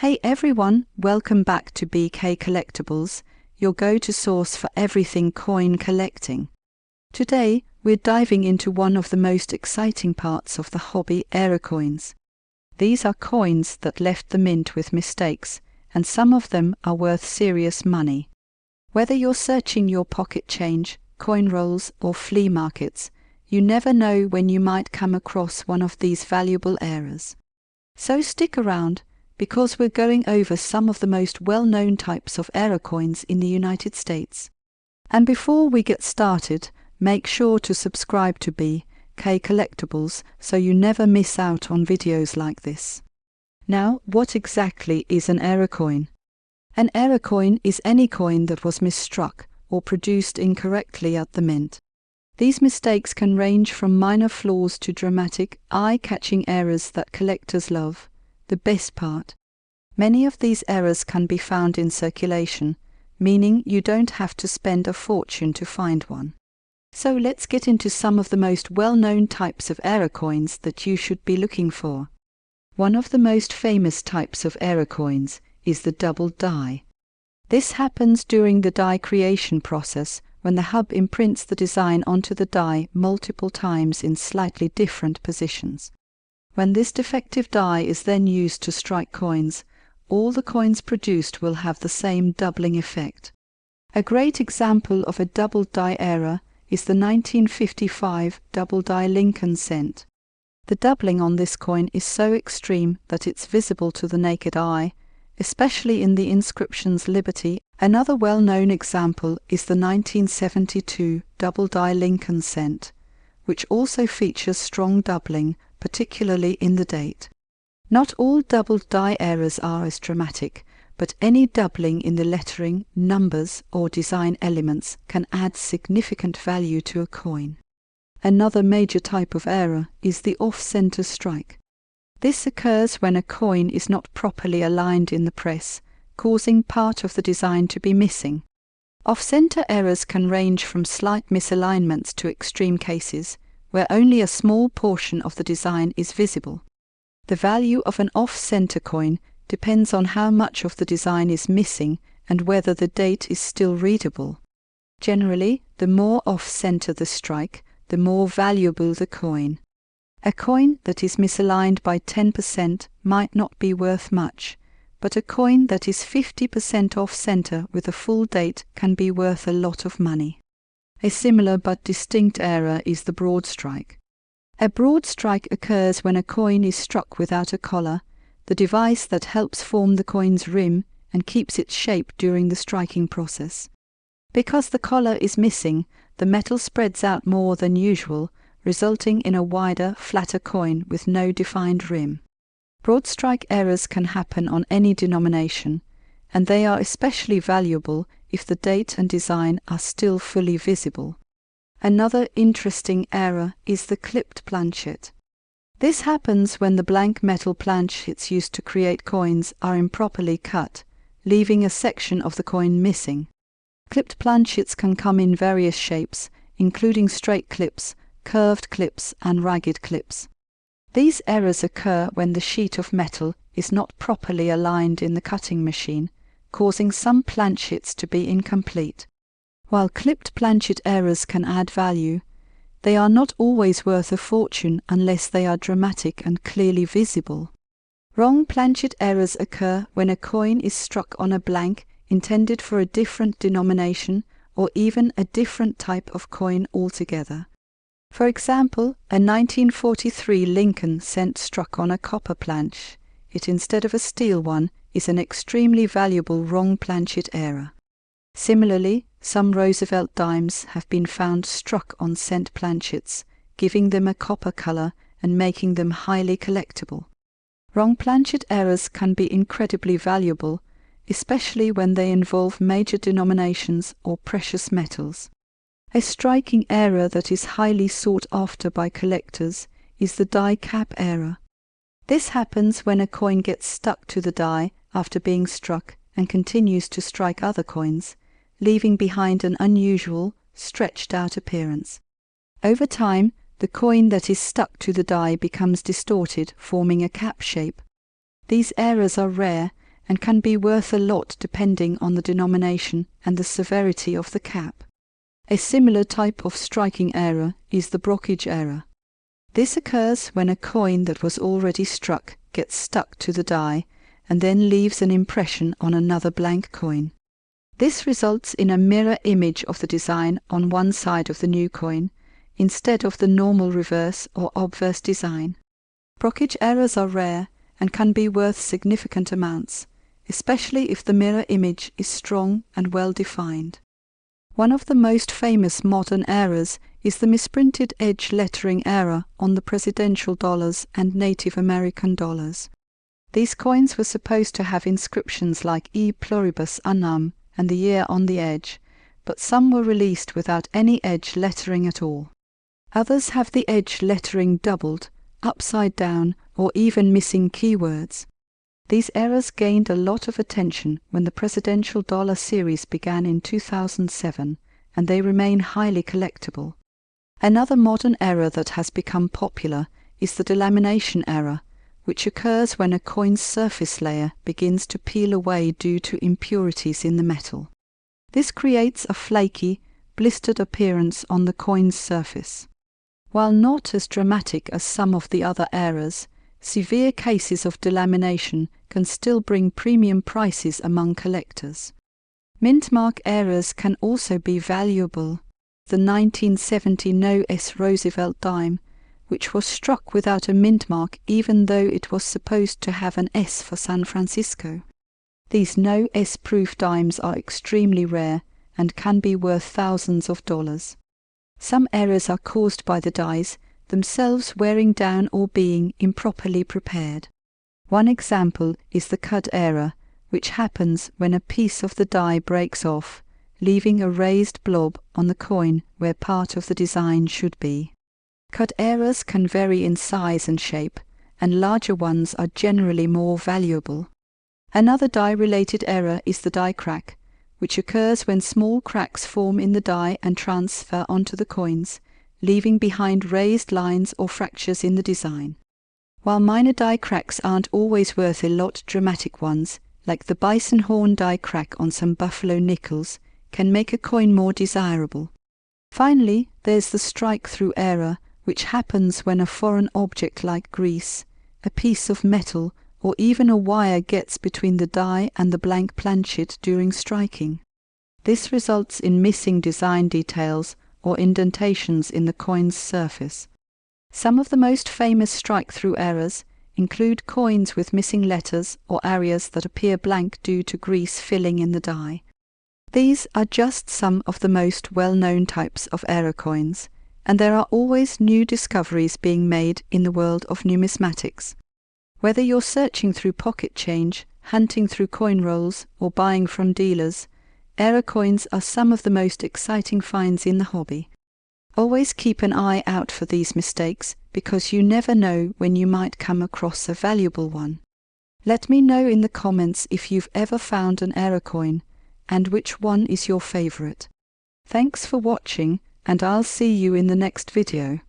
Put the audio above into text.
Hey everyone, welcome back to BK Collectables, your go-to source for everything coin collecting. Today, we're diving into one of the most exciting parts of the hobby, error coins. These are coins that left the mint with mistakes, and some of them are worth serious money. Whether you're searching your pocket change, coin rolls, or flea markets, you never know when you might come across one of these valuable errors. So stick around, because we're going over some of the most well-known types of error coins in the United States. And before we get started, make sure to subscribe to BK Collectables so you never miss out on videos like this. Now, what exactly is an error coin? An error coin is any coin that was misstruck or produced incorrectly at the mint. These mistakes can range from minor flaws to dramatic, eye-catching errors that collectors love. The best part: many of these errors can be found in circulation, meaning you don't have to spend a fortune to find one. So let's get into some of the most well-known types of error coins that you should be looking for. One of the most famous types of error coins is the double die. This happens during the die creation process when the hub imprints the design onto the die multiple times in slightly different positions. When this defective die is then used to strike coins, all the coins produced will have the same doubling effect. A great example of a double die error is the 1955 double die Lincoln cent. The doubling on this coin is so extreme that it's visible to the naked eye, especially in the inscriptions Liberty. Another well-known example is the 1972 double die Lincoln cent, which also features strong doubling, particularly in the date. Not all double die errors are as dramatic, but any doubling in the lettering, numbers, or design elements can add significant value to a coin. Another major type of error is the off-center strike. This occurs when a coin is not properly aligned in the press, causing part of the design to be missing. Off-center errors can range from slight misalignments to extreme cases, where only a small portion of the design is visible. The value of an off-center coin depends on how much of the design is missing and whether the date is still readable. Generally, the more off-center the strike, the more valuable the coin. A coin that is misaligned by 10% might not be worth much, but a coin that is 50% off-center with a full date can be worth a lot of money. A similar but distinct error is the broad strike. A broad strike occurs when a coin is struck without a collar, the device that helps form the coin's rim and keeps its shape during the striking process. Because the collar is missing, the metal spreads out more than usual, resulting in a wider, flatter coin with no defined rim. Broad strike errors can happen on any denomination, and they are especially valuable if the date and design are still fully visible. Another interesting error is the clipped planchet. This happens when the blank metal planchets used to create coins are improperly cut, leaving a section of the coin missing. Clipped planchets can come in various shapes, including straight clips, curved clips, and ragged clips. These errors occur when the sheet of metal is not properly aligned in the cutting machine, causing some planchets to be incomplete. While clipped planchet errors can add value, they are not always worth a fortune unless they are dramatic and clearly visible. Wrong planchet errors occur when a coin is struck on a blank intended for a different denomination or even a different type of coin altogether. For example, a 1943 Lincoln cent struck on a copper planch, it instead of a steel one, is an extremely valuable wrong planchet error. Similarly, some Roosevelt dimes have been found struck on cent planchets, giving them a copper color and making them highly collectible. Wrong planchet errors can be incredibly valuable, especially when they involve major denominations or precious metals. A striking error that is highly sought after by collectors is the die cap error. This happens when a coin gets stuck to the die after being struck and continues to strike other coins, leaving behind an unusual, stretched-out appearance. Over time, the coin that is stuck to the die becomes distorted, forming a cap shape. These errors are rare and can be worth a lot depending on the denomination and the severity of the cap. A similar type of striking error is the brokerage error. This occurs when a coin that was already struck gets stuck to the die and then leaves an impression on another blank coin. This results in a mirror image of the design on one side of the new coin, instead of the normal reverse or obverse design. Brokerage errors are rare and can be worth significant amounts, especially if the mirror image is strong and well defined. One of the most famous modern errors is the misprinted edge lettering error on the presidential dollars and Native American dollars. These coins were supposed to have inscriptions like E pluribus unum and the year on the edge, but some were released without any edge lettering at all. Others have the edge lettering doubled, upside down, or even missing keywords. These errors gained a lot of attention when the presidential dollar series began in 2007, and they remain highly collectible. Another modern error that has become popular is the delamination error, which occurs when a coin's surface layer begins to peel away due to impurities in the metal. This creates a flaky, blistered appearance on the coin's surface. While not as dramatic as some of the other errors, severe cases of delamination can still bring premium prices among collectors. Mint mark errors can also be valuable. The 1970 No. S. Roosevelt dime, which was struck without a mint mark even though it was supposed to have an S for San Francisco. These No. S. proof dimes are extremely rare and can be worth thousands of dollars. Some errors are caused by the dies themselves wearing down or being improperly prepared. One example is the cud error, which happens when a piece of the die breaks off, leaving a raised blob on the coin where part of the design should be. Cud errors can vary in size and shape, and larger ones are generally more valuable. Another die-related error is the die crack, which occurs when small cracks form in the die and transfer onto the coins, leaving behind raised lines or fractures in the design. While minor die cracks aren't always worth a lot, dramatic ones, like the bison horn die crack on some buffalo nickels, can make a coin more desirable. Finally, there's the strike-through error, which happens when a foreign object like grease, a piece of metal, or even a wire gets between the die and the blank planchet during striking. This results in missing design details or indentations in the coin's surface. Some of the most famous strike-through errors include coins with missing letters or areas that appear blank due to grease filling in the die. These are just some of the most well-known types of error coins, and there are always new discoveries being made in the world of numismatics. Whether you're searching through pocket change, hunting through coin rolls, or buying from dealers, error coins are some of the most exciting finds in the hobby. Always keep an eye out for these mistakes, because you never know when you might come across a valuable one. Let me know in the comments if you've ever found an error coin, and which one is your favorite. Thanks for watching, and I'll see you in the next video.